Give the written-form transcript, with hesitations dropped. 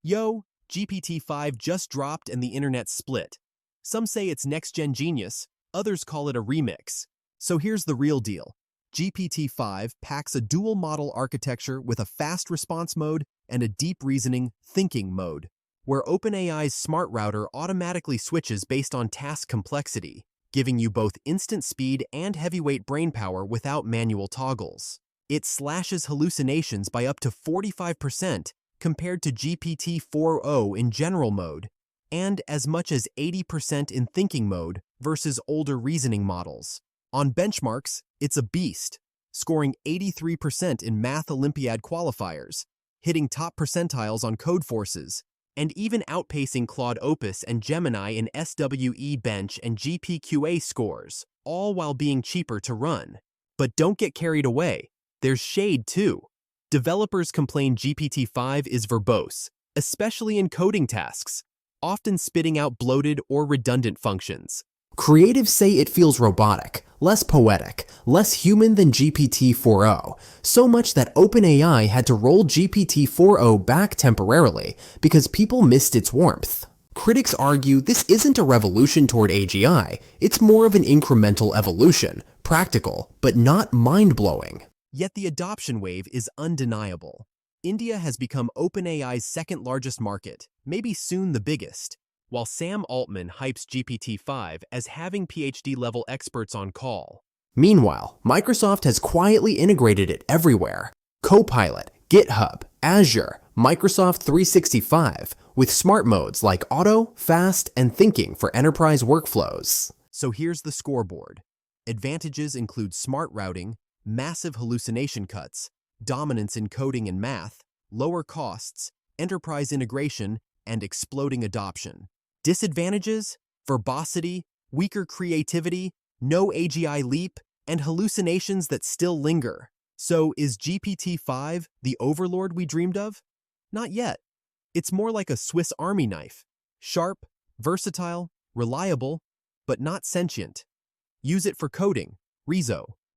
Yo, GPT-5 just dropped and the internet split. Some say it's next-gen genius, others call it a remix. So here's the real deal. GPT-5 packs a dual model architecture with a fast response mode and a deep reasoning, thinking mode, where OpenAI's smart router automatically switches based on task complexity, giving you both instant speed and heavyweight brainpower without manual toggles. It slashes hallucinations by up to 45% compared to GPT-4o in general mode, and as much as 80% in thinking mode versus older reasoning models. On benchmarks, it's a beast, scoring 83% in Math Olympiad qualifiers, hitting top percentiles on code forces, and even outpacing Claude Opus and Gemini in SWE Bench and GPQA scores, all while being cheaper to run. But don't get carried away. There's shade too. Developers complain GPT-5 is verbose, especially in coding tasks, often spitting out bloated or redundant functions. Creatives say it feels robotic, less poetic, less human than GPT-4o, so much that OpenAI had to roll GPT-4o back temporarily because people missed its warmth. Critics argue this isn't a revolution toward AGI, it's more of an incremental evolution, practical, but not mind-blowing. Yet the adoption wave is undeniable. India has become OpenAI's second-largest market, maybe soon the biggest, while Sam Altman hypes GPT-5 as having PhD-level experts on call. Meanwhile, Microsoft has quietly integrated it everywhere. Copilot, GitHub, Azure, Microsoft 365, with smart modes like Auto, Fast, and Thinking for enterprise workflows. So here's the scoreboard. Advantages include smart routing, massive hallucination cuts, dominance in coding and math, lower costs, enterprise integration, and exploding adoption. Disadvantages? Verbosity, weaker creativity, no AGI leap, and hallucinations that still linger. So is GPT-5 the overlord we dreamed of? Not yet. It's more like a Swiss Army knife. Sharp, versatile, reliable, but not sentient. Use it for coding, Rezo.